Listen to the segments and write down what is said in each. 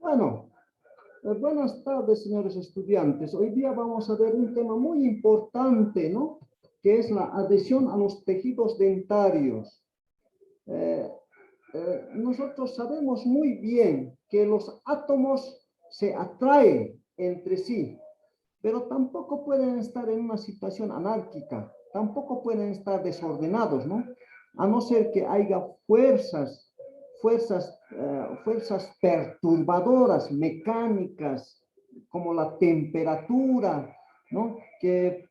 Bueno, buenas tardes, señores estudiantes. Hoy día vamos a ver un tema muy importante, ¿no? Que es la adhesión a los tejidos dentarios. Eh, Nosotros sabemos muy bien que los átomos se atraen entre sí, pero tampoco pueden estar en una situación anárquica, tampoco pueden estar desordenados, ¿no? A no ser que haya fuerzas perturbadoras, mecánicas, como la temperatura, ¿no? Que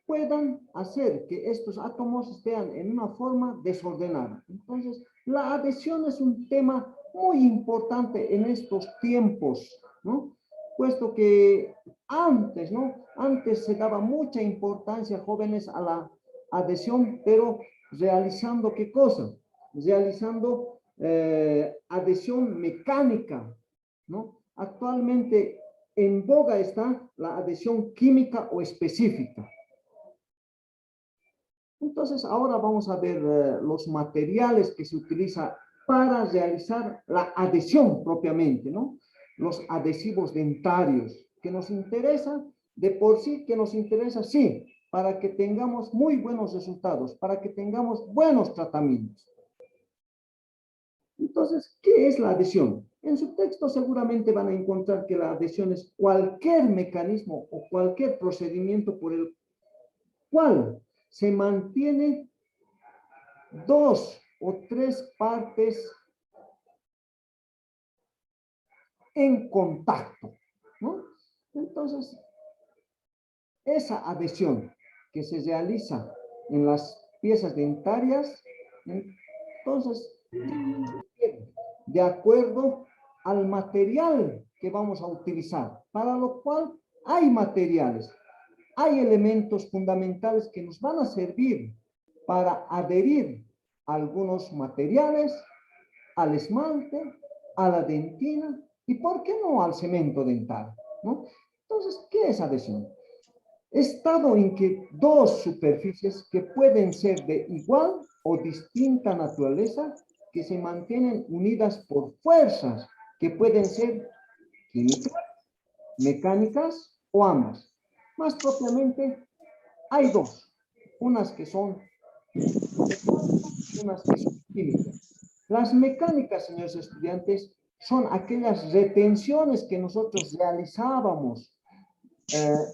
puedan hacer que estos átomos estén en una forma desordenada. Entonces, la adhesión es un tema muy importante en estos tiempos, ¿no? Puesto que antes, ¿no? Antes se daba mucha importancia, jóvenes, a la adhesión, pero realizando ¿qué cosa? Realizando adhesión mecánica, ¿no? Actualmente en boga está la adhesión química o específica. Entonces, ahora vamos a ver los materiales que se utilizan para realizar la adhesión propiamente, ¿no? Los adhesivos dentarios, que nos interesa, de por sí que nos interesa, sí, para que tengamos muy buenos resultados, para que tengamos buenos tratamientos. Entonces, ¿qué es la adhesión? En su texto seguramente van a encontrar que la adhesión es cualquier mecanismo o cualquier procedimiento por el cual se mantiene dos o tres partes en contacto, ¿no? Entonces, esa adhesión que se realiza en las piezas dentarias, entonces, de acuerdo al material que vamos a utilizar, para lo cual hay materiales, hay elementos fundamentales que nos van a servir para adherir a algunos materiales, al esmalte, a la dentina y, ¿por qué no, al cemento dental? ¿No? Entonces, ¿qué es adhesión? Estado en que dos superficies que pueden ser de igual o distinta naturaleza que se mantienen unidas por fuerzas que pueden ser químicas, mecánicas o ambas. Más propiamente, hay dos, unas que son mecánicas y unas que son químicas. Las mecánicas, señores estudiantes, son aquellas retenciones que nosotros realizábamos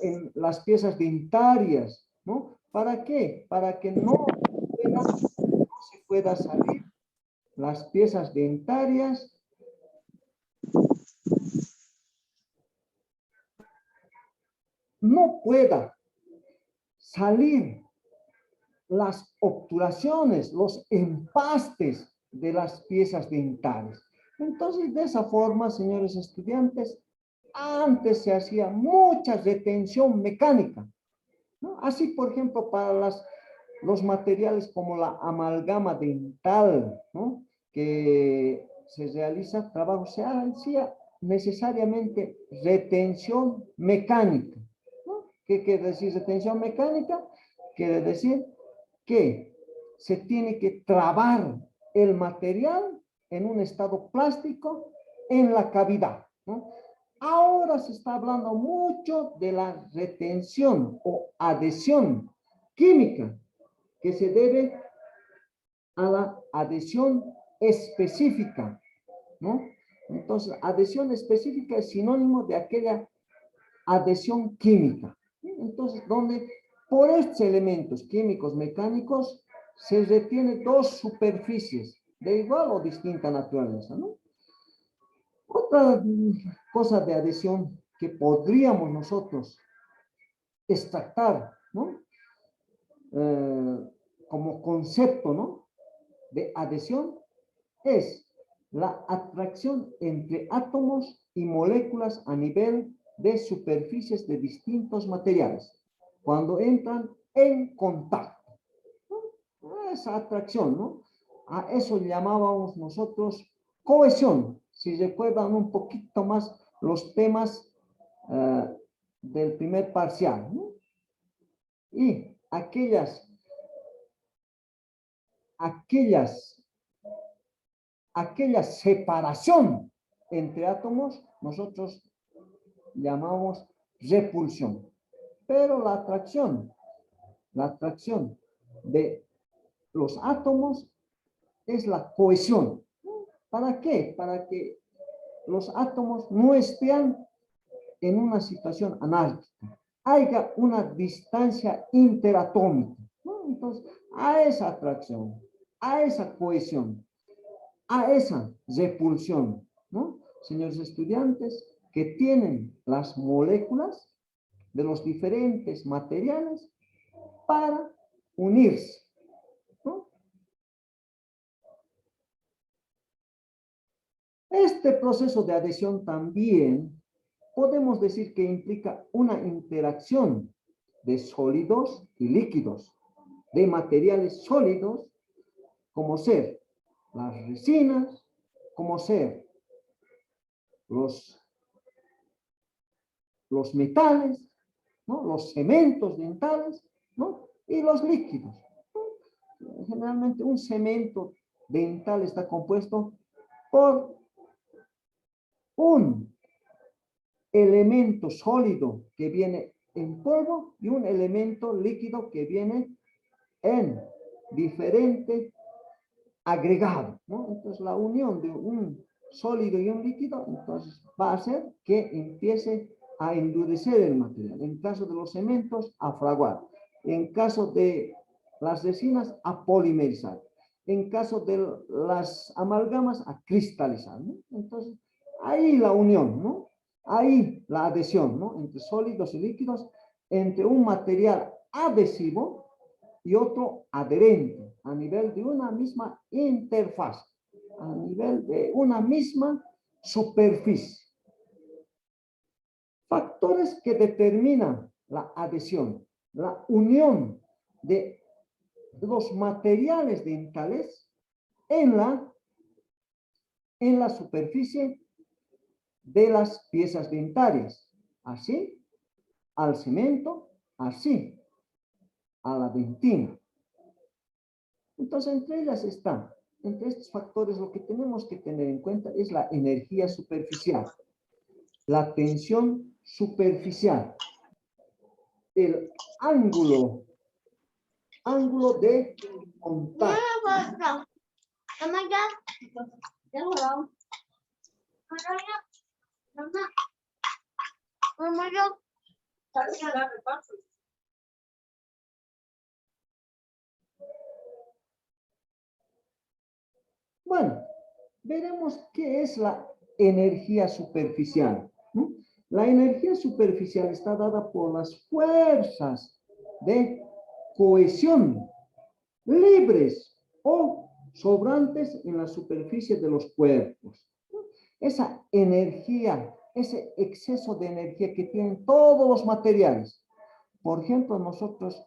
en las piezas dentarias, ¿no? ¿Para qué? Para que no se pueda salir las piezas dentarias, no pueda salir las obturaciones, los empastes de las piezas dentales. Entonces, de esa forma, señores estudiantes, antes se hacía mucha retención mecánica, ¿no? Así, por ejemplo, para los materiales como la amalgama dental, ¿no? Que se realiza trabajo, se hacía necesariamente retención mecánica, ¿no? ¿Qué quiere decir retención mecánica? Quiere decir que se tiene que trabar el material en un estado plástico en la cavidad, ¿no? Ahora se está hablando mucho de la retención o adhesión química que se debe a la adhesión específica, ¿no? Entonces, adhesión específica es sinónimo de aquella adhesión química. Entonces, donde por estos elementos químicos, mecánicos, se retiene dos superficies de igual o distinta naturaleza, ¿no? Otra cosa de adhesión que podríamos nosotros extractar, ¿no? Como concepto, ¿no? De adhesión es la atracción entre átomos y moléculas a nivel de superficies de distintos materiales cuando entran en contacto, ¿no? Esa atracción, ¿no? A eso llamábamos nosotros cohesión. Si recuerdan un poquito más los temas uh, del primer parcial, ¿no? Y aquella separación entre átomos nosotros llamamos repulsión. Pero la atracción de los átomos es la cohesión. ¿Para qué? Para que los átomos no estén en una situación anárquica. Haya una distancia interatómica, ¿no? Entonces, a esa atracción, a esa cohesión, a esa repulsión, ¿no? Señores estudiantes, que tienen las moléculas de los diferentes materiales para unirse, ¿no? Este proceso de adhesión también podemos decir que implica una interacción de sólidos y líquidos, de materiales sólidos, como ser las resinas, como ser los metales, ¿no? Los cementos dentales, ¿no? Y los líquidos, ¿no? Generalmente un cemento dental está compuesto por un elemento sólido que viene en polvo y un elemento líquido que viene en diferente agregado, ¿no? Entonces la unión de un sólido y un líquido entonces va a hacer que empiece a endurecer el material. En caso de los cementos, a fraguar. En caso de las resinas, a polimerizar. En caso de las amalgamas, a cristalizar, ¿no? Entonces, ahí la unión, ¿no? Ahí la adhesión, ¿no? Entre sólidos y líquidos, entre un material adhesivo y otro adherente, a nivel de una misma interfaz, a nivel de una misma superficie. Factores que determinan la adhesión, la unión de los materiales dentales en la superficie de las piezas dentarias, así al cemento, así a la dentina. Entonces, entre estos factores, lo que tenemos que tener en cuenta es la energía superficial, la tensión superficial, el ángulo de contacto. Bueno, veremos qué es la energía superficial, ¿no? La energía superficial está dada por las fuerzas de cohesión libres o sobrantes en la superficie de los cuerpos. Esa energía, ese exceso de energía que tienen todos los materiales. Por ejemplo, nosotros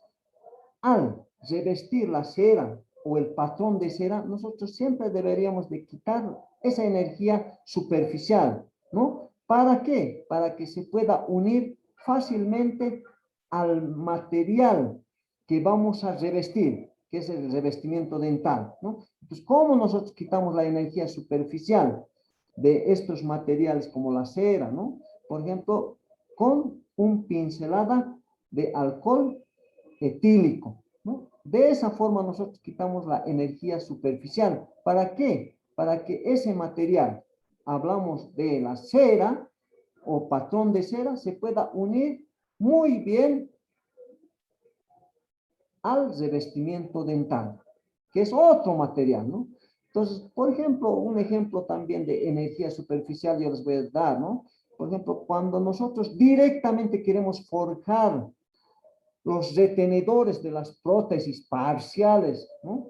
al revestir la cera o el patrón de cera, nosotros siempre deberíamos de quitar esa energía superficial, ¿no? ¿Para qué? Para que se pueda unir fácilmente al material que vamos a revestir, que es el revestimiento dental, ¿no? Entonces, ¿cómo nosotros quitamos la energía superficial de estos materiales como la cera, ¿no? Por ejemplo, con un pincelada de alcohol etílico, ¿no? De esa forma nosotros quitamos la energía superficial. ¿Para qué? Para que ese material, hablamos de la cera o patrón de cera, se pueda unir muy bien al revestimiento dental, que es otro material, ¿no? Entonces, por ejemplo, un ejemplo también de energía superficial yo les voy a dar, ¿no? Por ejemplo, cuando nosotros directamente queremos forjar los retenedores de las prótesis parciales, ¿no?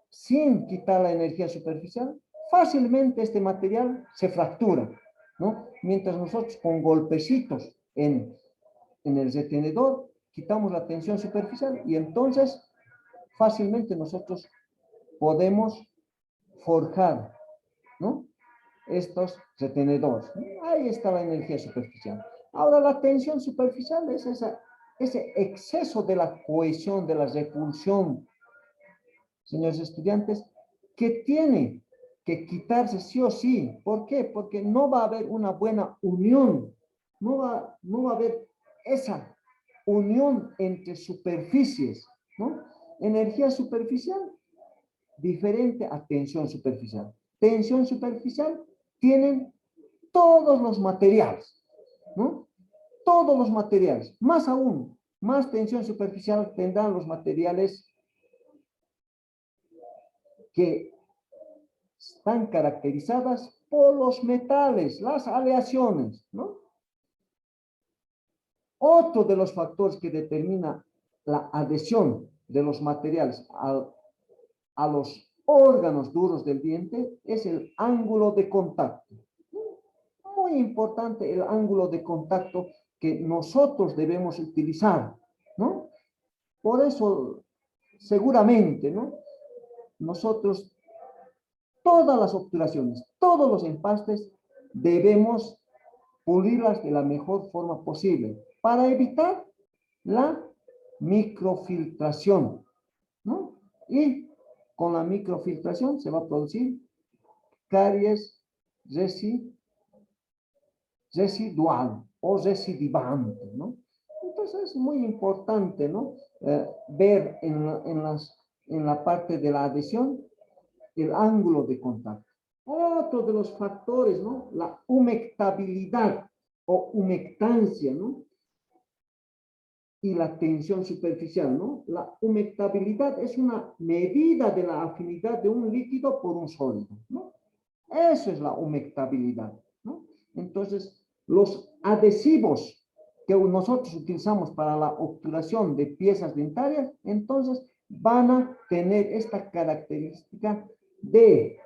Sin quitar la energía superficial, fácilmente este material se fractura, ¿no? Mientras nosotros con golpecitos en el retenedor quitamos la tensión superficial y entonces fácilmente nosotros podemos forjar, ¿no? Estos retenedores. Ahí está la energía superficial. Ahora la tensión superficial es ese exceso de la cohesión, de la repulsión, señores estudiantes, que que quitarse sí o sí. ¿Por qué? Porque no va a haber una buena unión. No va a haber esa unión entre superficies, ¿no? Energía superficial diferente a tensión superficial. Tensión superficial tienen todos los materiales, ¿no? Todos los materiales. Más aún, más tensión superficial tendrán los materiales que están caracterizadas por los metales, las aleaciones, ¿no? Otro de los factores que determina la adhesión de los materiales a los órganos duros del diente es el ángulo de contacto. Muy importante el ángulo de contacto que nosotros debemos utilizar, ¿no? Por eso, seguramente, ¿no? Nosotros, todas las obturaciones, todos los empastes, debemos pulirlas de la mejor forma posible para evitar la microfiltración, ¿no? Y con la microfiltración se va a producir caries residual o recidivante, ¿no? Entonces es muy importante, ¿no? Ver en la parte de la adhesión el ángulo de contacto. Otro de los factores, ¿no? La humectabilidad o humectancia, ¿no? Y la tensión superficial, ¿no? La humectabilidad es una medida de la afinidad de un líquido por un sólido, ¿no? Eso es la humectabilidad, ¿no? Entonces, los adhesivos que nosotros utilizamos para la obturación de piezas dentarias, entonces van a tener esta característica de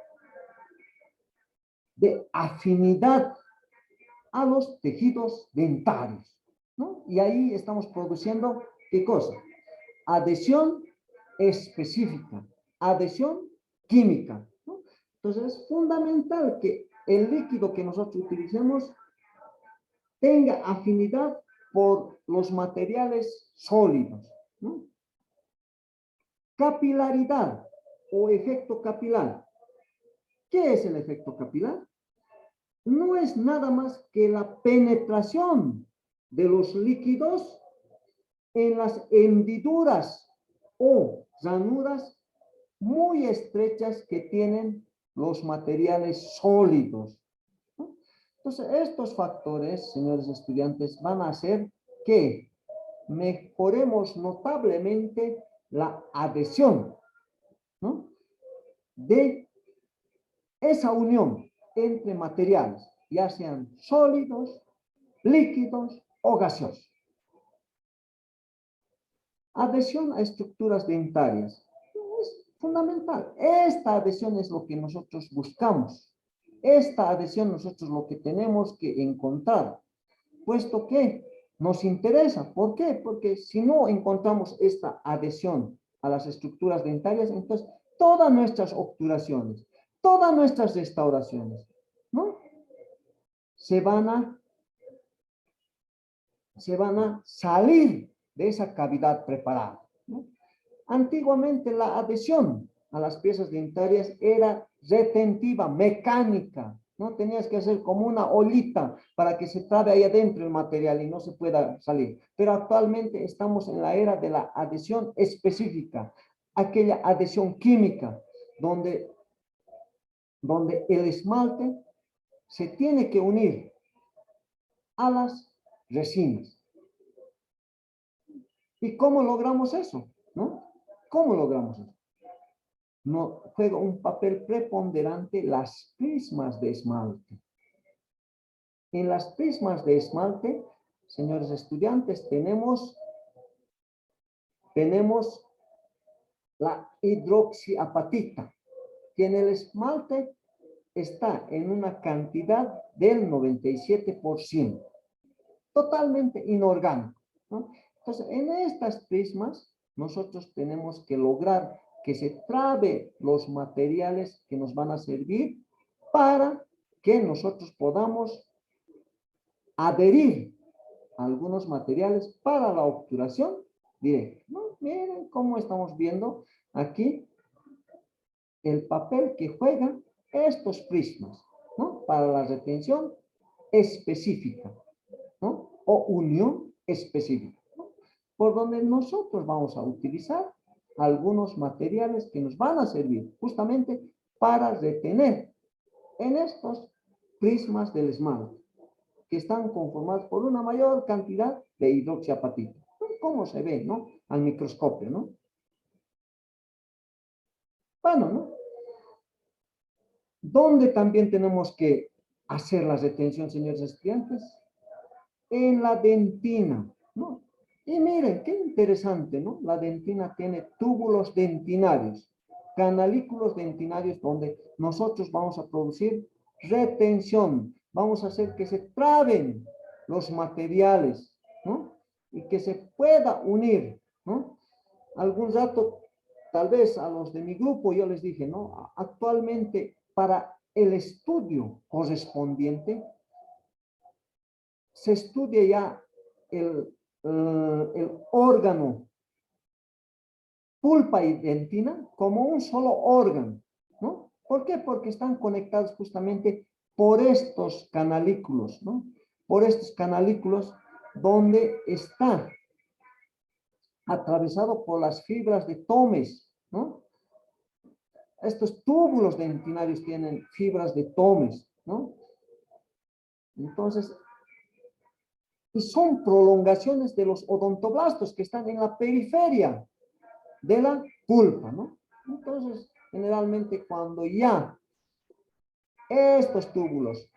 afinidad a los tejidos dentarios, ¿no? Y ahí estamos produciendo, ¿qué cosa? Adhesión específica, adhesión química, ¿no? Entonces es fundamental que el líquido que nosotros utilicemos tenga afinidad por los materiales sólidos, ¿no? Capilaridad o efecto capilar. ¿Qué es el efecto capilar? No es nada más que la penetración de los líquidos en las hendiduras o ranuras muy estrechas que tienen los materiales sólidos, ¿no? Entonces, estos factores, señores estudiantes, van a hacer que mejoremos notablemente la adhesión, ¿no? De esa unión entre materiales, ya sean sólidos, líquidos o gaseosos. Adhesión a estructuras dentarias. Es fundamental. Esta adhesión es lo que nosotros buscamos. Esta adhesión nosotros lo que tenemos que encontrar, puesto que nos interesa. ¿Por qué? Porque si no encontramos esta adhesión a las estructuras dentarias, entonces todas nuestras obturaciones, todas nuestras restauraciones, ¿no? Se van a salir de esa cavidad preparada, ¿no? Antiguamente la adhesión a las piezas dentarias era retentiva, mecánica, ¿no? Tenías que hacer como una olita para que se trabe ahí adentro el material y no se pueda salir. Pero actualmente estamos en la era de la adhesión específica, aquella adhesión química, donde el esmalte se tiene que unir a las resinas. ¿Y cómo logramos eso? ¿No? ¿Cómo logramos eso? No, juega un papel preponderante las prismas de esmalte. En las prismas de esmalte, señores estudiantes, tenemos la hidroxiapatita, que en el esmalte está en una cantidad del 97%, totalmente inorgánico, ¿no? Entonces, en estas prismas, nosotros tenemos que lograr que se trabe los materiales que nos van a servir para que nosotros podamos adherir a algunos materiales para la obturación directa, ¿no? Miren cómo estamos viendo aquí el papel que juega estos prismas, ¿no? Para la retención específica, ¿no? O unión específica, ¿no? Por donde nosotros vamos a utilizar algunos materiales que nos van a servir justamente para retener en estos prismas del esmalte, que están conformados por una mayor cantidad de hidroxiapatita. ¿Cómo se ve, no? Al microscopio, ¿no? Bueno, ¿no? ¿Dónde también tenemos que hacer la retención, señores estudiantes? En la dentina, ¿no? Y miren, qué interesante, ¿no? La dentina tiene túbulos dentinarios, canalículos dentinarios, donde nosotros vamos a producir retención, vamos a hacer que se traben los materiales, ¿no? Y que se pueda unir, ¿no? Algún rato, tal vez a los de mi grupo, yo les dije, ¿no? Actualmente, para el estudio correspondiente, se estudia ya el órgano pulpa y dentina como un solo órgano, ¿no? ¿Por qué? Porque están conectados justamente por estos canalículos, ¿no? Por estos canalículos donde está atravesado por las fibras de Tomes, ¿no? Estos túbulos dentinarios tienen fibras de Tomes, ¿no? Entonces, y son prolongaciones de los odontoblastos que están en la periferia de la pulpa, ¿no? Entonces, generalmente cuando ya estos túbulos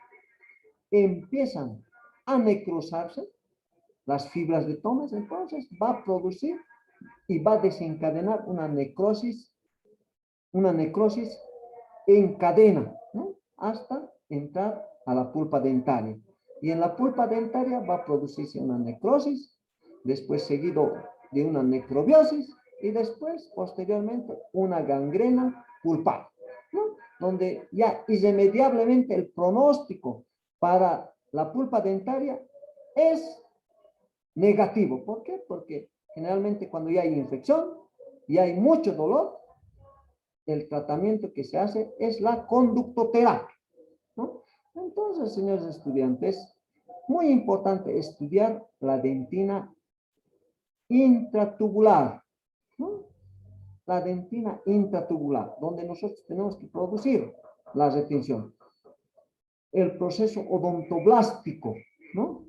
empiezan a necrosarse, las fibras de Tomes, entonces va a producir y va a desencadenar una necrosis en cadena, ¿no? Hasta entrar a la pulpa dentaria. Y en la pulpa dentaria va a producirse una necrosis, después seguido de una necrobiosis y después, posteriormente, una gangrena pulpar, ¿no? Donde ya irremediablemente el pronóstico para la pulpa dentaria es negativo. ¿Por qué? Porque generalmente cuando ya hay infección y hay mucho dolor, el tratamiento que se hace es la conductoterapia, ¿no? Entonces, señores estudiantes, muy importante estudiar la dentina intratubular, ¿no? La dentina intratubular, donde nosotros tenemos que producir la retención. El proceso odontoblástico, ¿no?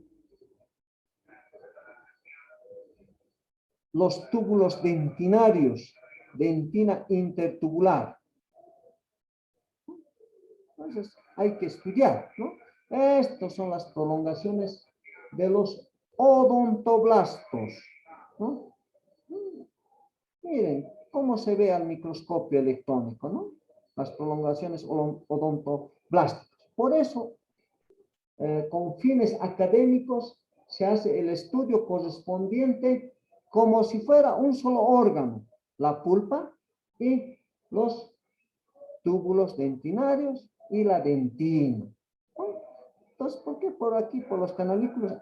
Los túbulos dentinarios, dentina intertubular. Entonces, hay que estudiar, ¿no? Estas son las prolongaciones de los odontoblastos, ¿no? Miren cómo se ve al microscopio electrónico, ¿no? Las prolongaciones odontoblásticas. Por eso, con fines académicos, se hace el estudio correspondiente como si fuera un solo órgano, la pulpa y los túbulos dentinarios y la dentina. Entonces, ¿por qué por aquí, por los canalículos,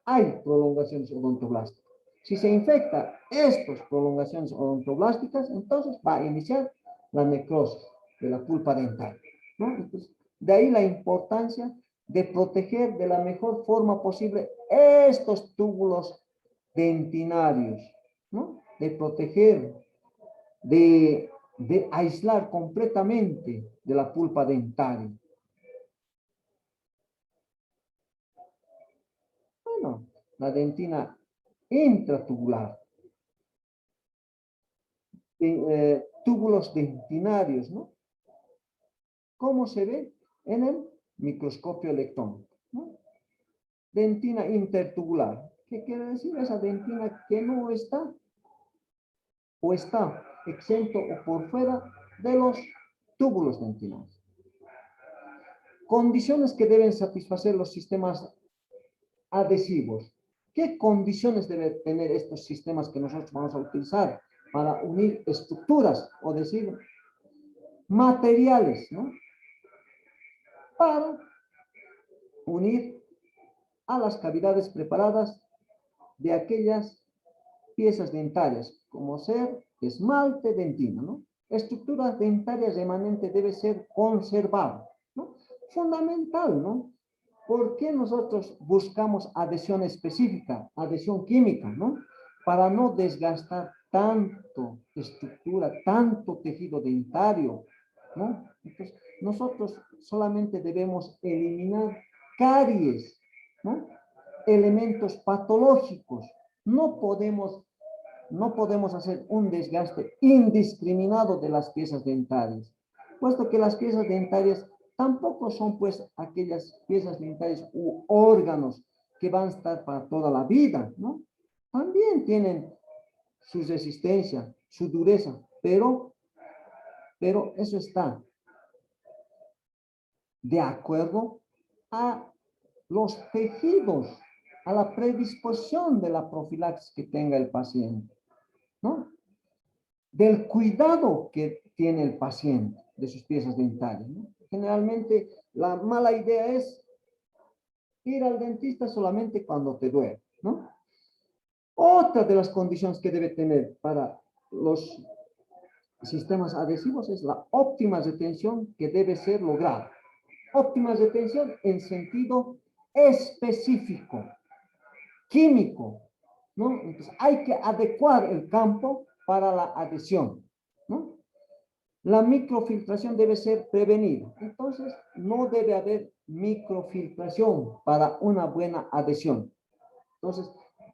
hay prolongaciones odontoblásticas? Si se infecta estas prolongaciones odontoblásticas, entonces va a iniciar la necrosis de la pulpa dental, ¿no? Entonces, de ahí la importancia de proteger de la mejor forma posible estos túbulos dentinarios, ¿no? De proteger, de aislar completamente de la pulpa dentaria. Bueno, la dentina intratubular, túbulos dentinarios, ¿no? ¿Cómo se ve? En el microscopio electrónico, ¿no? Dentina intertubular. ¿Qué quiere decir? Esa dentina que no está o está exento o por fuera de los túbulos dentinarios. Condiciones que deben satisfacer los sistemas adhesivos. ¿Qué condiciones deben tener estos sistemas que nosotros vamos a utilizar para unir estructuras o decir materiales, ¿no? Para unir a las cavidades preparadas de aquellas piezas dentarias, como ser esmalte, dentina, ¿no? estructura dentaria remanente debe ser conservada, ¿no? Fundamental, ¿no? ¿Por qué nosotros buscamos adhesión específica, adhesión química, ¿no? Para no desgastar tanto estructura, tanto tejido dentario, ¿no? Entonces, nosotros solamente debemos eliminar caries, ¿no? Elementos patológicos. No podemos hacer un desgaste indiscriminado de las piezas dentarias, puesto que las piezas dentarias tampoco son pues aquellas piezas dentarias u órganos que van a estar para toda la vida, ¿no? También tienen su resistencia, su dureza, pero eso está de acuerdo a los tejidos, a la predisposición de la profilaxis que tenga el paciente, ¿no? Del cuidado que tiene el paciente de sus piezas dentarias, ¿no? Generalmente la mala idea es ir al dentista solamente cuando te duele, ¿no? Otra de las condiciones que debe tener para los sistemas adhesivos es la óptima retención que debe ser lograda. Óptima retención en sentido específico, químico, ¿no? Entonces hay que adecuar el campo para la adhesión, ¿no? La microfiltración debe ser prevenida. Entonces, no debe haber microfiltración para una buena adhesión. Entonces,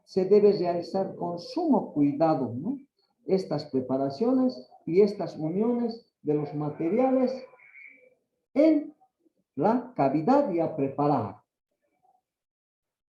se debe realizar con sumo cuidado, ¿no? Estas preparaciones y estas uniones de los materiales en la cavidad ya preparada.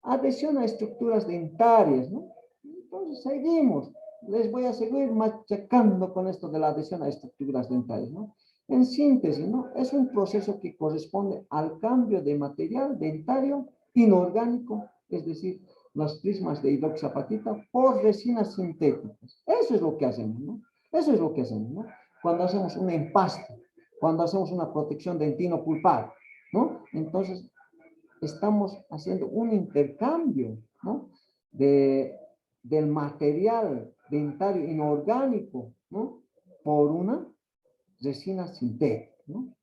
Adhesión a estructuras dentarias, ¿no? Entonces, seguimos. Les voy a seguir machacando con esto de la adhesión a estructuras dentarias, ¿no? En síntesis, ¿no? Es un proceso que corresponde al cambio de material dentario inorgánico, es decir, las prismas de hidroxiapatita por resinas sintéticas. Eso es lo que hacemos, ¿no? Eso es lo que hacemos, ¿no? Cuando hacemos un empaste, cuando hacemos una protección dentino-pulpar, ¿no? Entonces, estamos haciendo un intercambio, ¿no? Del material dentario inorgánico, ¿no? Por una resina sintética, ¿no?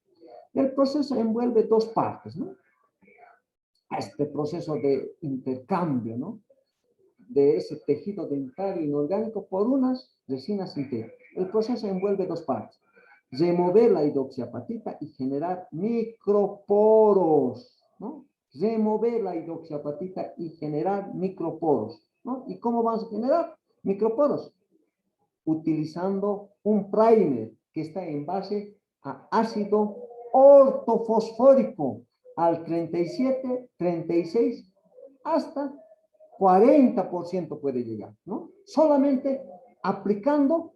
El proceso envuelve dos partes, ¿no? Este proceso de intercambio, ¿no? De ese tejido dentario inorgánico por unas resinas sintéticas. El proceso envuelve dos partes. Remover la hidroxiapatita y generar microporos, ¿no? Remover la hidroxiapatita y generar microporos, ¿no? ¿Y cómo vamos a generar microporos? Utilizando un primer que está en base a ácido ortofosfórico al 37, 36, hasta 40% puede llegar, ¿no? Solamente aplicando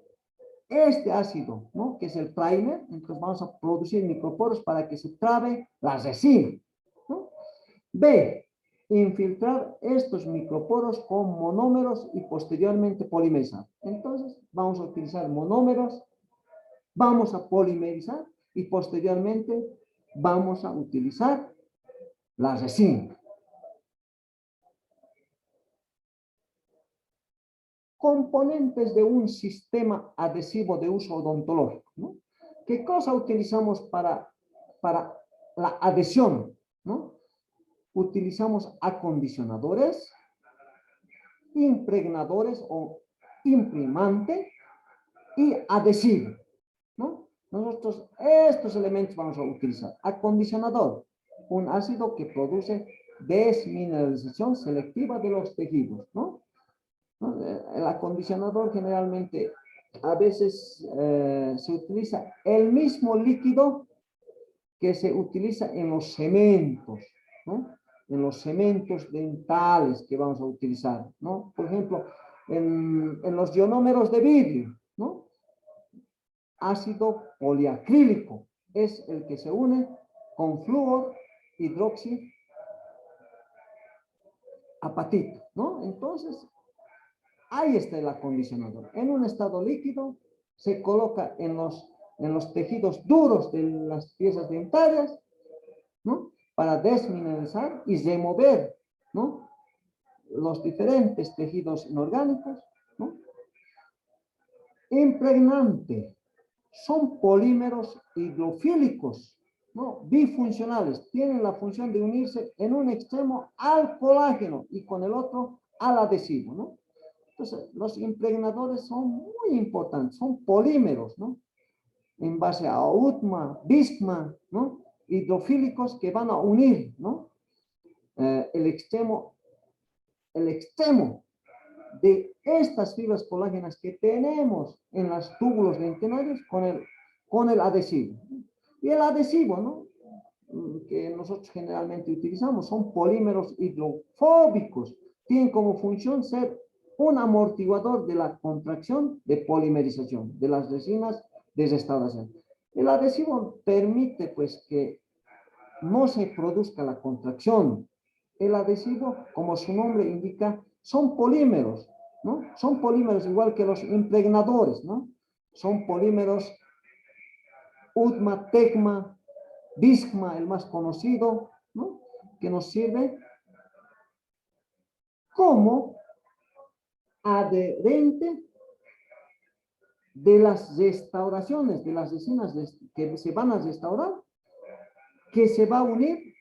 este ácido, ¿no? Que es el primer, entonces vamos a producir microporos para que se trabe la resina, ¿no? B, infiltrar estos microporos con monómeros y posteriormente polimerizar. Entonces, vamos a utilizar monómeros, vamos a polimerizar y posteriormente vamos a utilizar la resina. Componentes de un sistema adhesivo de uso odontológico, ¿no? ¿Qué cosa utilizamos para la adhesión, ¿no? Utilizamos acondicionadores, impregnadores o imprimante y adhesivo, ¿no? Nosotros estos elementos vamos a utilizar. Acondicionador, un ácido que produce desmineralización selectiva de los tejidos, ¿no? El acondicionador generalmente a veces se utiliza el mismo líquido que se utiliza en los cementos, ¿no? En los cementos dentales que vamos a utilizar, ¿no? Por ejemplo, en los ionómeros de vidrio, ¿no? Ácido poliacrílico es el que se une con flúor hidroxiapatita, ¿no? Entonces, ahí está el acondicionador. En un estado líquido se coloca en los tejidos duros de las piezas dentarias, ¿no? Para desmineralizar y remover, ¿no? Los diferentes tejidos inorgánicos, ¿no? Impregnante, son polímeros hidrofílicos, ¿no? Bifuncionales. Tienen la función de unirse en un extremo al colágeno y con el otro al adhesivo, ¿no? Entonces, los impregnadores son muy importantes, son polímeros, ¿no? En base a UTMA, BISMA, ¿no? Hidrofílicos que van a unir, ¿no? El extremo de estas fibras colágenas que tenemos en los túbulos dentinarios con el adhesivo. Y el adhesivo, ¿no? Que nosotros generalmente utilizamos son polímeros hidrofóbicos. Tienen como función ser un amortiguador de la contracción de polimerización de las resinas de restauración. El adhesivo permite pues que no se produzca la contracción. El adhesivo, como su nombre indica, son polímeros, ¿no? Son polímeros igual que los impregnadores, ¿no? Son polímeros UTMA, TECMA, BISMA, el más conocido, ¿no? Que nos sirve como adherente de las restauraciones, de las resinas que se van a restaurar, que se va a unir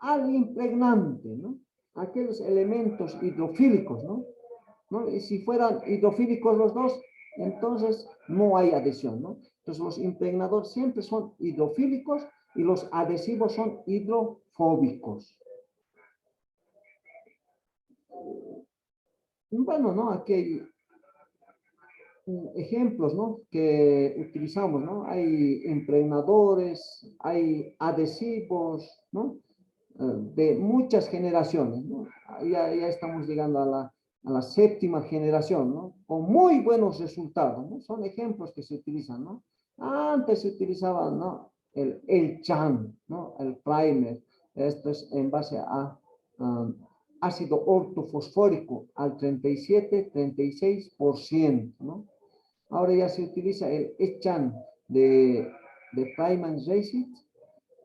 al impregnante, ¿no? Aquellos elementos hidrofílicos, ¿no? ¿No? Y si fueran hidrofílicos los dos, entonces no hay adhesión, ¿no? Entonces los impregnadores siempre son hidrofílicos y los adhesivos son hidrofóbicos. Bueno, ¿no? Aquí hay ejemplos, ¿no? Que utilizamos, ¿no? Hay impregnadores, hay adhesivos, ¿no? De muchas generaciones, ¿no? Ya estamos llegando a la séptima generación, ¿no? Con muy buenos resultados, ¿no? Son ejemplos que se utilizan, ¿no? Antes se utilizaba, ¿no? El CHAN, ¿no? El primer. Esto es en base a ácido ortofosfórico al 37-36%, ¿no? Ahora ya se utiliza el ECHAN de Primer Resit,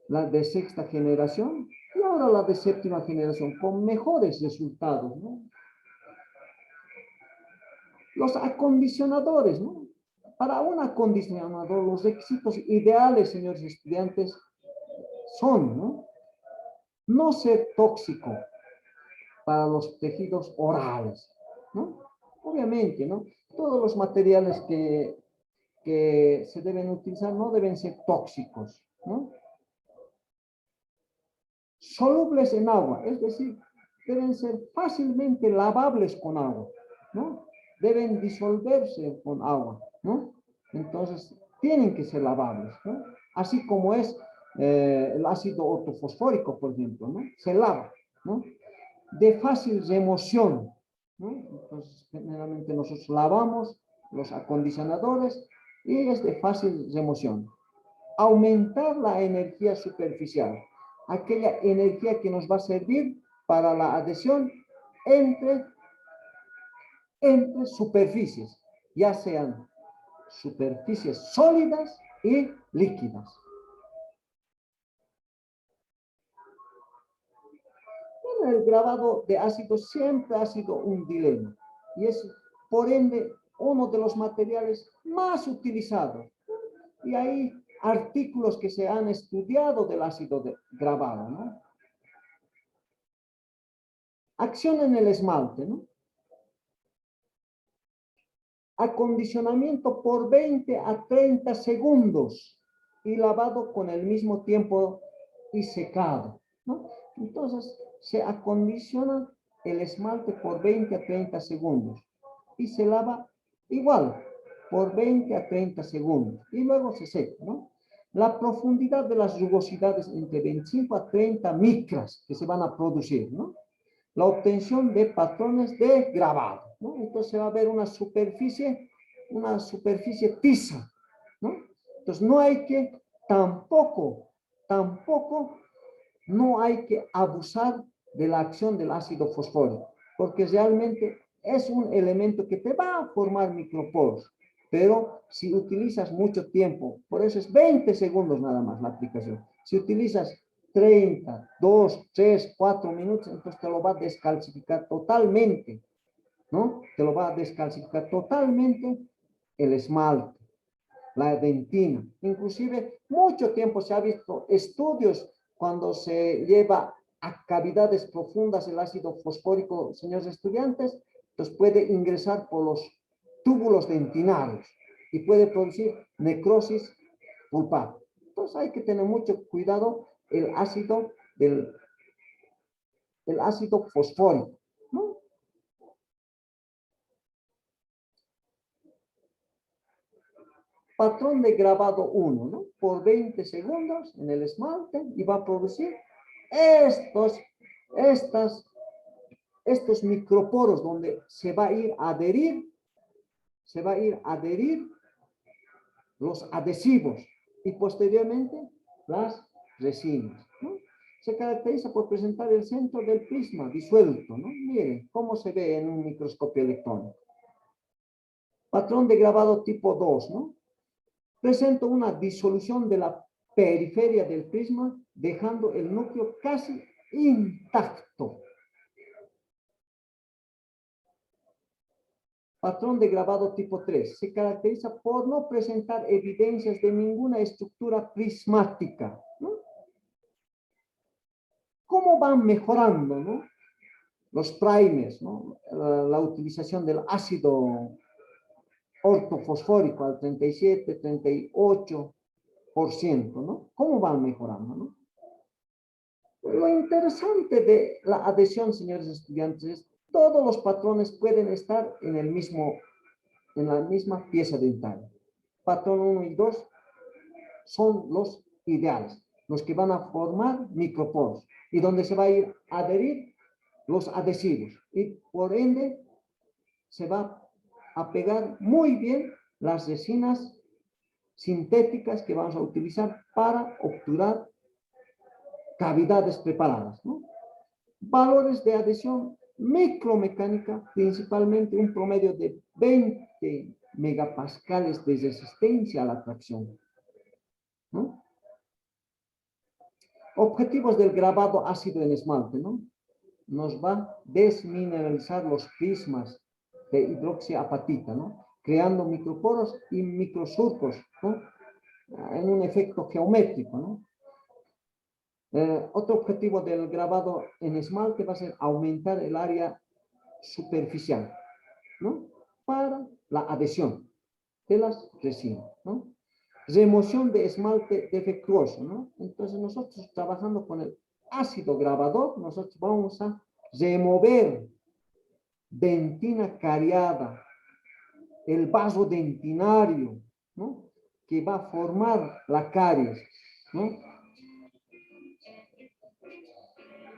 la de sexta generación, y ahora la de séptima generación, con mejores resultados, ¿no? Los acondicionadores, ¿no? Para un acondicionador, los requisitos ideales, señores estudiantes, son, ¿no? No ser tóxico para los tejidos orales, ¿no? Obviamente, ¿no? Todos los materiales que se deben utilizar no deben ser tóxicos, ¿no? Solubles en agua, es decir, deben ser fácilmente lavables con agua, ¿no? Deben disolverse con agua, ¿no? Entonces, tienen que ser lavables, ¿no? Así como es el ácido ortofosfórico, por ejemplo, ¿no? Se lava, ¿no? De fácil remoción, ¿no? Entonces, generalmente nosotros lavamos los acondicionadores y es de fácil remoción. Aumentar la energía superficial, aquella energía que nos va a servir para la adhesión entre superficies, ya sean superficies sólidas y líquidas. Bueno, el grabado de ácido siempre ha sido un dilema y es, por ende, uno de los materiales más utilizados. Y hay artículos que se han estudiado del ácido grabado, ¿no? Acción en el esmalte, ¿no? Acondicionamiento por 20 a 30 segundos y lavado con el mismo tiempo y secado, ¿no? Entonces, se acondiciona el esmalte por 20 a 30 segundos y se lava igual por 20 a 30 segundos y luego se seca, ¿no? La profundidad de las rugosidades entre 25 a 30 micras que se van a producir, ¿no? La obtención de patrones de grabado, ¿no? Entonces va a haber una superficie tiza, ¿no? Entonces no hay que, tampoco, no hay que abusar de la acción del ácido fosfórico, porque realmente es un elemento que te va a formar microporos, pero si utilizas mucho tiempo, por eso es 20 segundos nada más la aplicación. Si utilizas 30, 2, 3, 4 minutos, entonces te lo va a descalcificar totalmente, ¿no? Te lo va a descalcificar totalmente el esmalte. la dentina. Inclusive, mucho tiempo se ha visto estudios cuando se lleva a cavidades profundas el ácido fosfórico, señores estudiantes, pues puede ingresar por los túbulos dentinarios y puede producir necrosis pulpar. Entonces hay que tener mucho cuidado el ácido el ácido fosfórico, ¿no? Patrón de grabado 1, ¿no? Por 20 segundos en el esmalte y va a producir estos, estos microporos donde se va a ir a adherir los adhesivos y posteriormente las resinas, ¿no? Se caracteriza por presentar el centro del prisma disuelto, ¿no? Miren cómo se ve en un microscopio electrónico. Patrón de grabado tipo 2, ¿no? Presenta una disolución de la periferia del prisma, dejando el núcleo casi intacto. Patrón de grabado tipo 3. Se caracteriza por no presentar evidencias de ninguna estructura prismática, ¿no? ¿Cómo van mejorando, ¿no? Los primers, ¿no? La utilización del ácido ortofosfórico al 37, 38%, ¿no? ¿Cómo van mejorando, no? Lo interesante de la adhesión, señores estudiantes, es todos los patrones pueden estar en la misma pieza dental. Patrón 1 y 2 son los ideales, los que van a formar microporos y donde se va a ir a adherir los adhesivos y por ende se va a pegar muy bien las resinas sintéticas que vamos a utilizar para obturar cavidades preparadas, ¿no? Valores de adhesión micromecánica, principalmente un promedio de 20 megapascales de resistencia a la tracción, ¿no? Objetivos del grabado ácido en esmalte, ¿no? Nos va a desmineralizar los prismas de hidroxiapatita, ¿no? Creando microporos y microsurcos, ¿no? En un efecto geométrico, ¿no? Otro objetivo del grabado en esmalte va a ser aumentar el área superficial, ¿no? Para la adhesión de las resinas, ¿no? Remoción de esmalte defectuoso, ¿no? Entonces nosotros trabajando con el ácido grabador, nosotros vamos a remover dentina cariada, el vaso dentinario, ¿no? Que va a formar la caries, ¿no?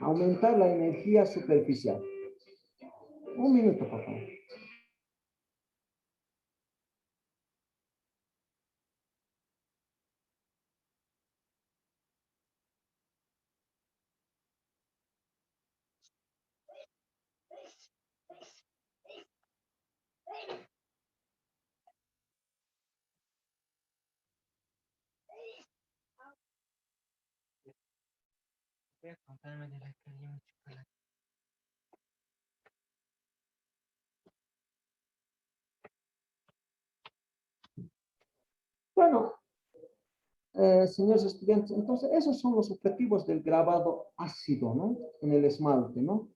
Aumentar la energía superficial. Un minuto, por favor. Voy a contarme de la que había un chocolate. Bueno, señores estudiantes, entonces esos son los objetivos del grabado ácido, ¿no? En el esmalte, ¿no?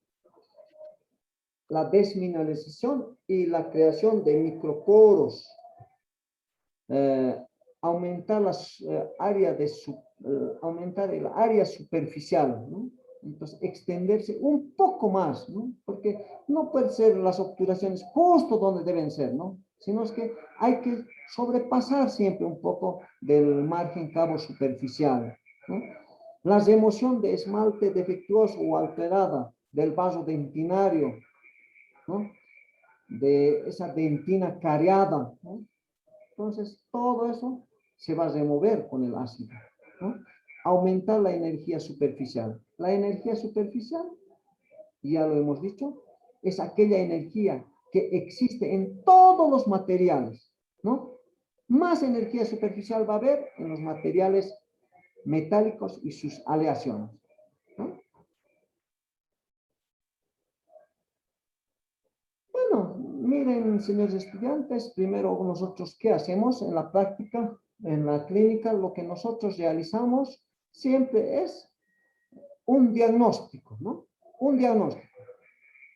La desmineralización y la creación de microporos, eh, aumentar las áreas de aumentar el área superficial, ¿no? Entonces, extenderse un poco más, ¿no? Porque no pueden ser las obturaciones justo donde deben ser, ¿no? Sino es que hay que sobrepasar siempre un poco del margen cabo superficial, ¿no? La remoción de esmalte defectuoso o alterada del vaso dentinario, ¿no? De esa dentina cariada, ¿no? Entonces, todo eso se va a remover con el ácido, ¿no? Aumentar la energía superficial. La energía superficial, ya lo hemos dicho, es aquella energía que existe en todos los materiales, ¿no? Más energía superficial va a haber en los materiales metálicos y sus aleaciones, ¿no? Bueno, miren, señores estudiantes, primero nosotros, ¿qué hacemos en la práctica? En la clínica, lo que nosotros realizamos siempre es un diagnóstico, ¿no? Un diagnóstico.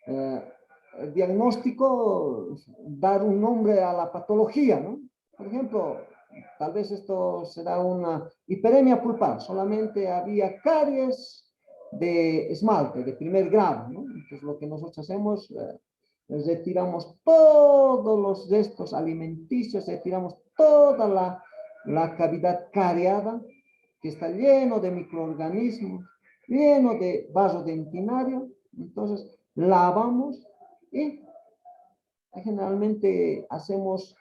El diagnóstico, dar un nombre a la patología, ¿no? Por ejemplo, tal vez esto será una hiperemia pulpar, solamente había caries de esmalte, de primer grado, ¿no? Entonces lo que nosotros hacemos, retiramos todos los restos alimenticios, retiramos toda la cavidad cariada, que está lleno de microorganismos, lleno de vaso dentinario, entonces lavamos y generalmente hacemos,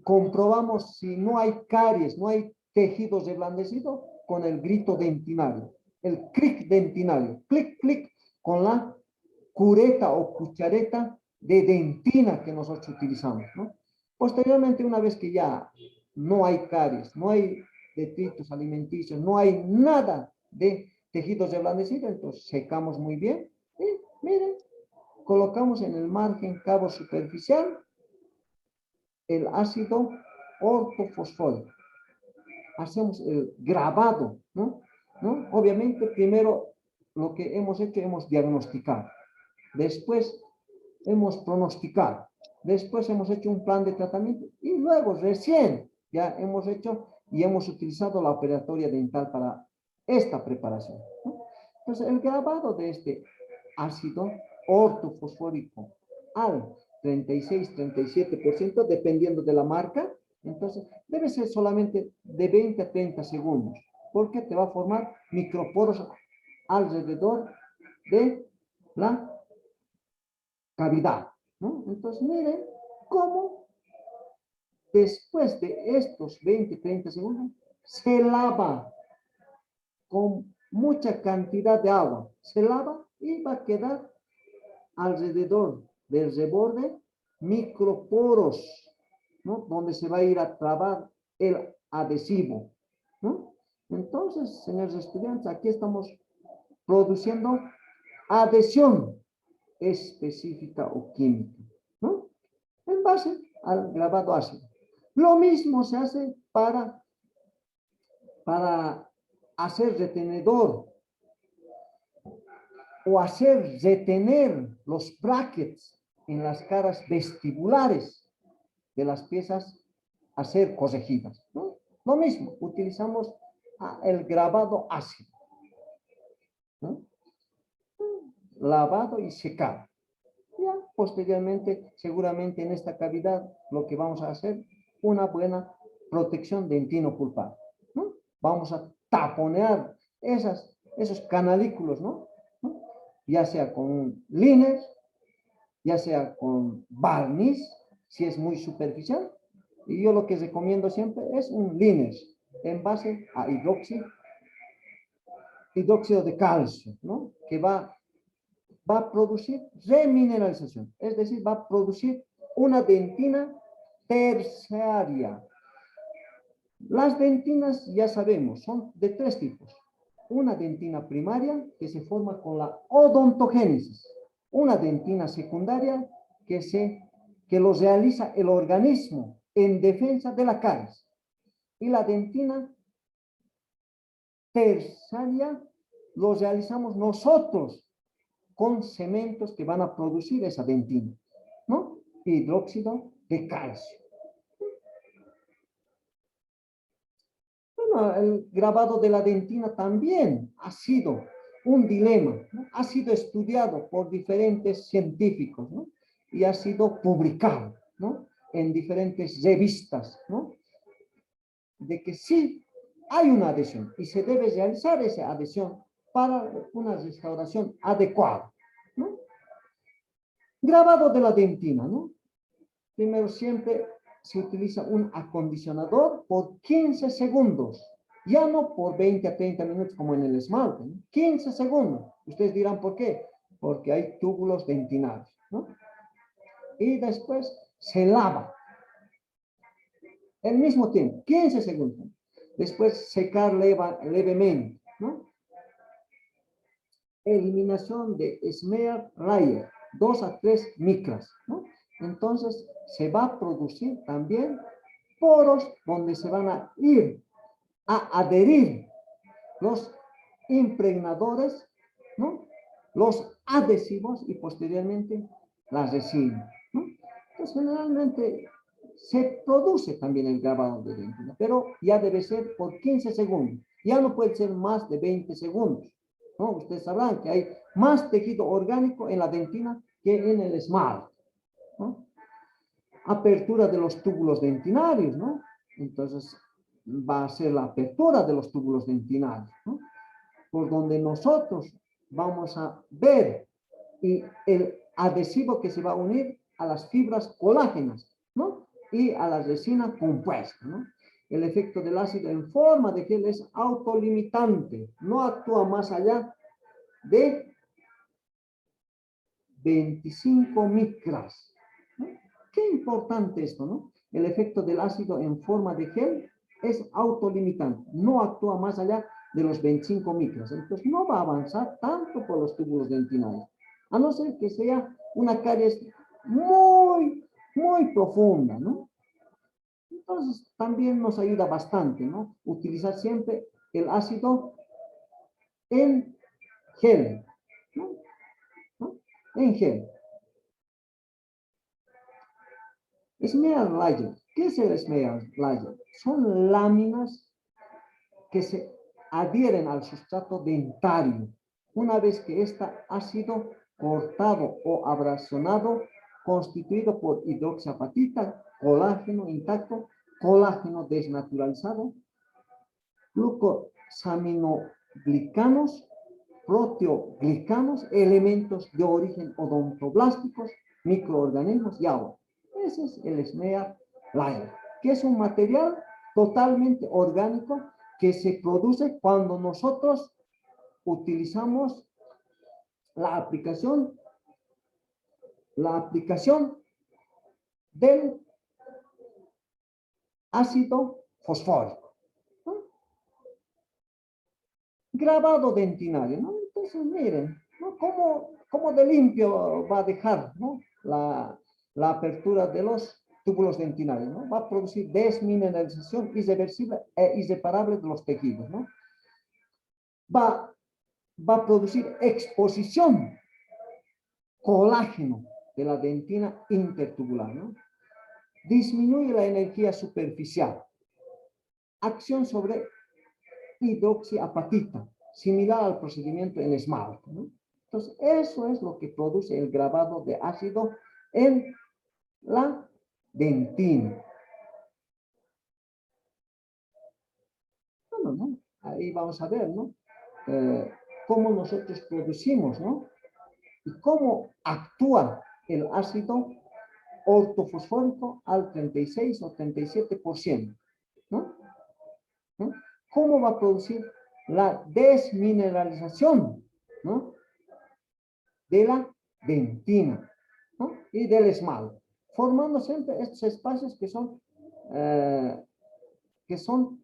comprobamos si no hay caries, no hay tejidos reblandecidos con el grito dentinario, el clic dentinario, clic, clic, con la cureta o cuchareta de dentina que nosotros utilizamos, ¿no? Posteriormente, una vez que ya no hay caries, no hay detritos alimenticios, no hay nada de tejidos reblandecidos, entonces secamos muy bien y miren, colocamos en el margen cabo superficial el ácido ortofosfórico. Hacemos el grabado, ¿no? Obviamente, primero lo que hemos hecho, hemos diagnosticado. Después hemos pronosticado. Después hemos hecho un plan de tratamiento y luego recién ya hemos hecho y hemos utilizado la operatoria dental para esta preparación, ¿no? Entonces, el grabado de este ácido ortofosfórico al 36-37%, dependiendo de la marca, entonces debe ser solamente de 20 a 30 segundos, porque te va a formar microporos alrededor de la cavidad, ¿no? Entonces, miren cómo después de estos 20-30 segundos se lava con mucha cantidad de agua. Se lava y va a quedar alrededor del reborde microporos, ¿no? Donde se va a ir a trabar el adhesivo, ¿no? Entonces, señores estudiantes, aquí estamos produciendo adhesión específica o química, ¿no? En base al grabado ácido. Lo mismo se hace para hacer retenedor o hacer retener los brackets en las caras vestibulares de las piezas a ser corregidas, ¿no? Lo mismo, utilizamos el grabado ácido, ¿no? Lavado y secado. Ya posteriormente, seguramente en esta cavidad, lo que vamos a hacer, una buena protección dentino-pulpar, ¿no? Vamos a taponear esos canalículos, ¿no? Ya sea con liner, ya sea con barniz, si es muy superficial. Y yo lo que recomiendo siempre es un liner en base a hidróxido de calcio, ¿no? Que va a producir remineralización, es decir, va a producir una dentina terciaria. Las dentinas, ya sabemos, son de tres tipos. Una dentina primaria que se forma con la odontogénesis, una dentina secundaria que lo realiza el organismo en defensa de la caries, y la dentina terciaria lo realizamos nosotros con cementos que van a producir esa dentina, ¿no? Hidróxido de calcio. Bueno, el grabado de la dentina también ha sido un dilema, ¿no? Ha sido estudiado por diferentes científicos, ¿no? Y ha sido publicado, ¿no? En diferentes revistas, ¿no? De que sí hay una adhesión y se debe realizar esa adhesión para una restauración adecuada, ¿no? Grabado de la dentina, ¿no? Primero siempre se utiliza un acondicionador por 15 segundos, ya no por 20 a 30 minutos como en el esmalte, ¿no? 15 segundos. Ustedes dirán, ¿por qué? Porque hay túbulos dentinarios, ¿no? Y después se lava. El mismo tiempo, 15 segundos. Después secar levemente, ¿no? Eliminación de smear layer, 2 a 3 micras, ¿no? Entonces, se va a producir también poros donde se van a ir a adherir los impregnadores, ¿no? Los adhesivos y posteriormente la resina, ¿no? Entonces, generalmente se produce también el grabado de dentina, pero ya debe ser por 15 segundos. Ya no puede ser más de 20 segundos, ¿no? Ustedes sabrán que hay más tejido orgánico en la dentina que en el esmalte, ¿no? Apertura de los túbulos dentinarios, ¿no? Entonces, va a ser la apertura de los túbulos dentinarios, ¿no? Por donde nosotros vamos a ver y el adhesivo que se va a unir a las fibras colágenas, ¿no? Y a la resina compuesta, ¿no? El efecto del ácido en forma de gel es autolimitante, no actúa más allá de 25 micras, ¿no? Qué importante esto, ¿no? El efecto del ácido en forma de gel es autolimitante, no actúa más allá de los 25 micras, entonces no va a avanzar tanto por los túbulos dentinarios, a no ser que sea una caries muy profunda, ¿no? Entonces también nos ayuda bastante, ¿no? Utilizar siempre el ácido en gel, ¿no? ¿No? En gel. Smear layer. ¿Qué es el smear layer? Son láminas que se adhieren al sustrato dentario una vez que ésta ha sido cortado o abrasionado, constituido por hidroxiapatita, colágeno intacto, colágeno desnaturalizado, glucosaminoglicanos, proteoglicanos, elementos de origen odontoblásticos, microorganismos y agua. Ese es el smear layer, que es un material totalmente orgánico que se produce cuando nosotros utilizamos la aplicación del ácido fosfórico, ¿no? Grabado dentinario, ¿no? Entonces, miren, ¿no? ¿Cómo de limpio va a dejar, ¿no? la apertura de los túbulos dentinarios, ¿no? Va a producir desmineralización irreversible e irreparable de los tejidos, ¿no? Va a producir exposición, colágeno de la dentina intertubular, ¿no? Disminuye la energía superficial, acción sobre hidroxiapatita, similar al procedimiento en esmalte, ¿no? Entonces, eso es lo que produce el grabado de ácido en la dentina. Bueno, ¿no? Ahí vamos a ver, ¿no? Cómo nosotros producimos, ¿no? Y cómo actúa el ácido ortofosfórico al 36 o 37%, ¿no? ¿No? ¿Cómo va a producir la desmineralización, ¿no? De la dentina, ¿no? Y del esmalte, formando siempre estos espacios que son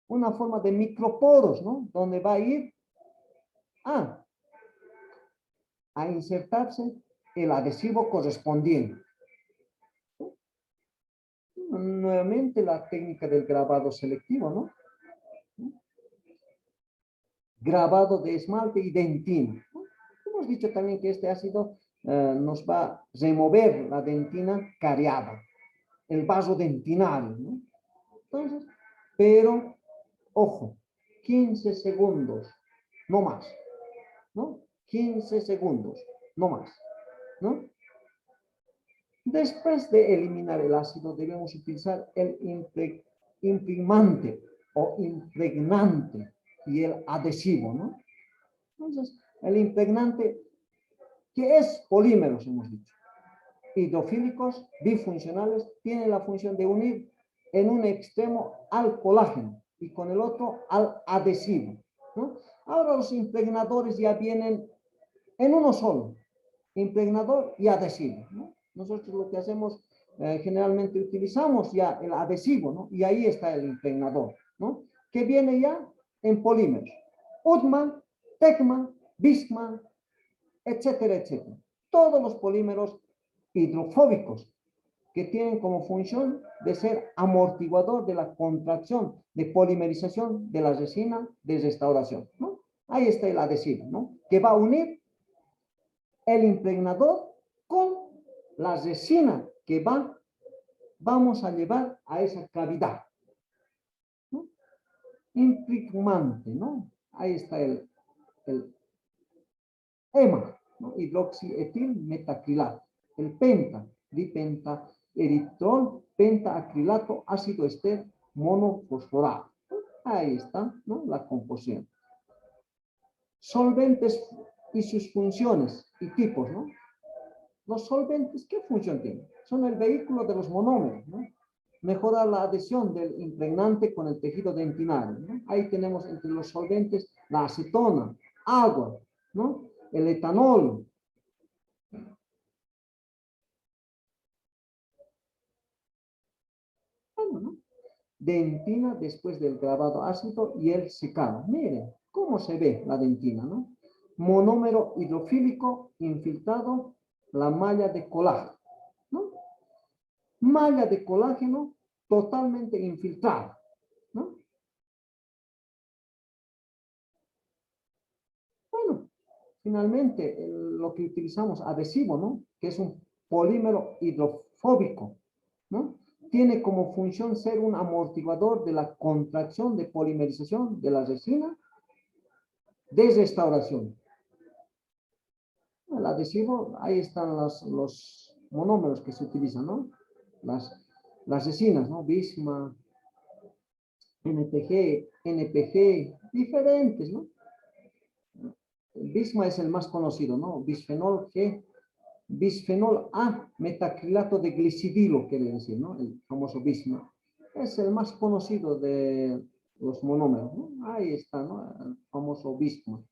una forma de microporos, ¿no? Donde va a ir a insertarse el adhesivo correspondiente. Nuevamente la técnica del grabado selectivo, ¿no? Grabado de esmalte y dentina, ¿no? Hemos dicho también que este ácido nos va a remover la dentina cariada, el vaso dentinario, ¿no? Entonces, pero, ojo, 15 segundos, no más, ¿no? 15 segundos, no más, ¿no? Después de eliminar el ácido, debemos utilizar el imprimante o impregnante y el adhesivo, ¿no? Entonces, el impregnante, ¿qué es? Polímeros, hemos dicho. Hidrofílicos, bifuncionales, tienen la función de unir en un extremo al colágeno y con el otro al adhesivo, ¿no? Ahora los impregnadores ya vienen en uno solo, impregnador y adhesivo, ¿no? Nosotros lo que hacemos, generalmente utilizamos ya el adhesivo, ¿no? Y ahí está el impregnador, ¿no? Que viene ya en polímeros. Utman, Tecma, Bisman, etcétera, etcétera. Todos los polímeros hidrofóbicos que tienen como función de ser amortiguador de la contracción de polimerización de la resina de restauración, ¿no? Ahí está el adhesivo, ¿no? Que va a unir el impregnador con la resina que vamos a llevar a esa cavidad, ¿no? Imprimante, ¿no? Ahí está el EMA, ¿no? Hidroxietil metacrilato, el penta, dipentaeritrol, pentaacrilato, ácido ester monofosforado. Ahí está, ¿no? La composición. Solventes y sus funciones y tipos, ¿no? Los solventes, ¿qué función tienen? Son el vehículo de los monómeros, ¿no? Mejora la adhesión del impregnante con el tejido dentinario, ¿no? Ahí tenemos entre los solventes la acetona, agua, ¿no? El etanol. Bueno, ¿no? Dentina después del grabado ácido y el secado. Miren cómo se ve la dentina, ¿no? Monómero hidrofílico infiltrado, la malla de colágeno, ¿no? Malla de colágeno totalmente infiltrada, ¿no? Bueno, finalmente lo que utilizamos, adhesivo, ¿no? Que es un polímero hidrofóbico, ¿no? Tiene como función ser un amortiguador de la contracción de polimerización de la resina de restauración. El adhesivo, ahí están los monómeros que se utilizan, ¿no? Las resinas, ¿no? Bisma, NPG, NPG, diferentes, ¿no? Bisma es el más conocido, ¿no? Bisfenol G, bisfenol A, metacrilato de glicidilo, quiere decir, ¿no? El famoso Bisma. Es el más conocido de los monómeros, ¿no? Ahí está, ¿no? El famoso Bisma.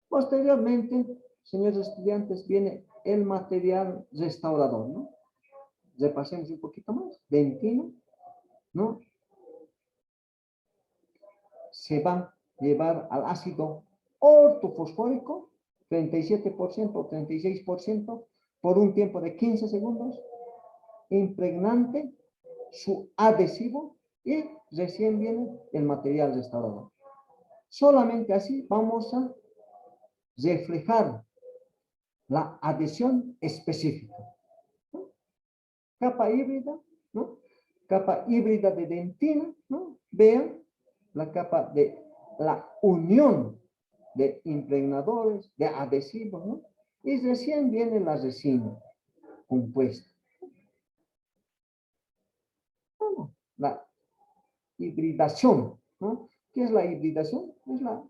Posteriormente, señores estudiantes, viene el material restaurador, ¿no? Repasemos un poquito más. Dentina, ¿no? Se va a llevar al ácido ortofosfórico, 37% o 36%, por un tiempo de 15 segundos, impregnante, su adhesivo y recién viene el material restaurador. Solamente así vamos a reflejar la adhesión específica, ¿no? Capa híbrida, ¿no? Capa híbrida de dentina, ¿no? Vean la capa de la unión de impregnadores, de adhesivos, ¿no? Y recién viene la resina compuesta. Bueno, la hibridación, ¿no? ¿Qué es la hibridación? Es la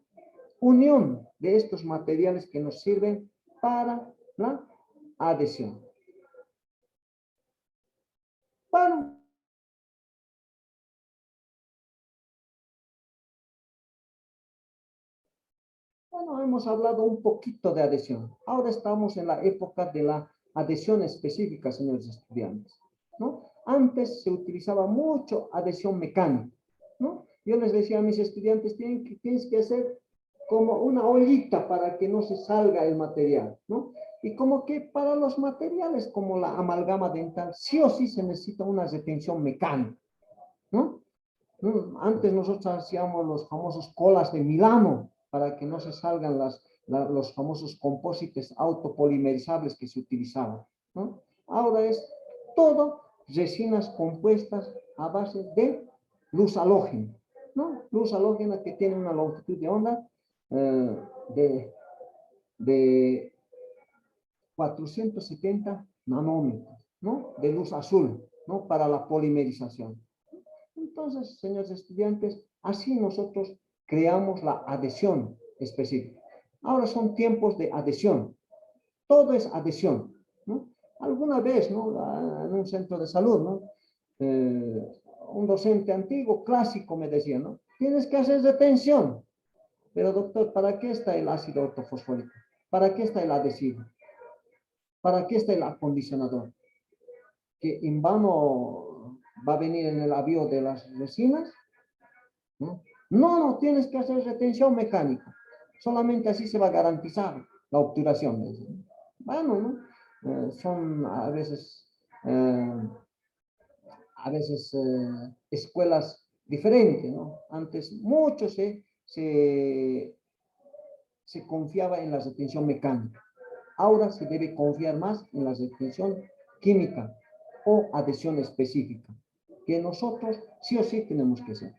unión de estos materiales que nos sirven para la adhesión. Bueno, hemos hablado un poquito de adhesión. Ahora estamos en la época de la adhesión específica, señores estudiantes, ¿no? Antes se utilizaba mucho adhesión mecánica, ¿no? Yo les decía a mis estudiantes, tienes que hacer como una ollita para que no se salga el material, ¿no? Y como que para los materiales como la amalgama dental, sí o sí se necesita una retención mecánica, ¿no? Antes nosotros hacíamos los famosos colas de Milano para que no se salgan los famosos compósitos autopolimerizables que se utilizaban, ¿no? Ahora es todo resinas compuestas a base de luz halógena, ¿no? Luz halógena que tiene una longitud de onda de 470 nanómetros, ¿no? De luz azul, ¿no? Para la polimerización. Entonces, señores estudiantes, así nosotros creamos la adhesión específica. Ahora son tiempos de adhesión. Todo es adhesión, ¿no? Alguna vez, ¿no? En un centro de salud, ¿no? Un docente antiguo, clásico, me decía, ¿no? Tienes que hacer retención. Pero, doctor, ¿para qué está el ácido ortofosfórico? ¿Para qué está el adhesivo? ¿Para qué está el acondicionador? Que en vano va a venir en el avión de las resinas, ¿no? No, tienes que hacer retención mecánica. Solamente así se va a garantizar la obturación. Bueno, ¿no? Son a veces escuelas diferentes, ¿no? Antes mucho se confiaba en la retención mecánica. Ahora se debe confiar más en la retención química o adhesión específica, que nosotros sí o sí tenemos que hacer.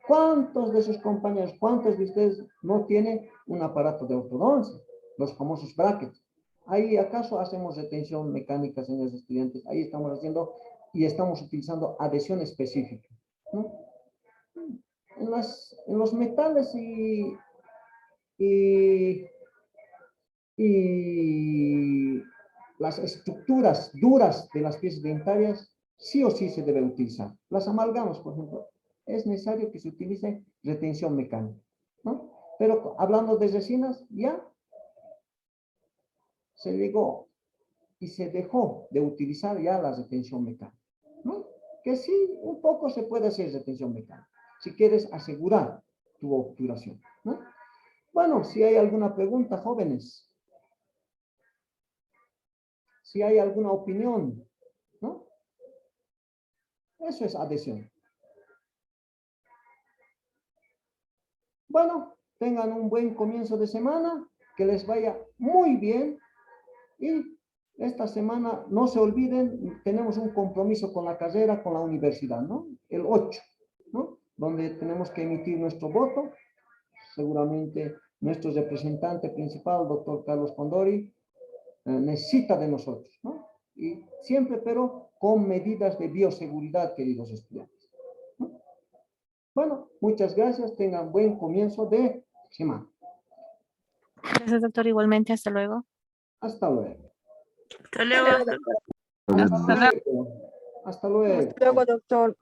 ¿Cuántos de sus compañeros, cuántos de ustedes no tienen un aparato de ortodoncia? Los famosos brackets. Ahí acaso hacemos retención mecánica, señores estudiantes. Ahí estamos haciendo y estamos utilizando adhesión específica, ¿no? En los metales y las estructuras duras de las piezas dentarias, sí o sí se debe utilizar. Las amalgamas, por ejemplo, es necesario que se utilice retención mecánica, ¿no? Pero hablando de resinas, ya se llegó y se dejó de utilizar ya la retención mecánica, ¿no? Que sí, un poco se puede hacer retención mecánica, si quieres asegurar tu obturación, ¿no? Bueno, si hay alguna pregunta, jóvenes. Si hay alguna opinión, ¿no? Eso es adhesión. Bueno, tengan un buen comienzo de semana, que les vaya muy bien y esta semana no se olviden, tenemos un compromiso con la carrera, con la universidad, ¿no? El 8, ¿no? Donde tenemos que emitir nuestro voto. Seguramente nuestro representante principal, el doctor Carlos Condori, necesita de nosotros, ¿no? Y siempre, pero con medidas de bioseguridad, queridos estudiantes, ¿no? Bueno, muchas gracias. Tengan buen comienzo de semana. Gracias, doctor. Igualmente, hasta luego. Hasta luego. Hasta luego, doctor. Hasta luego. Hasta luego. Hasta luego, doctor.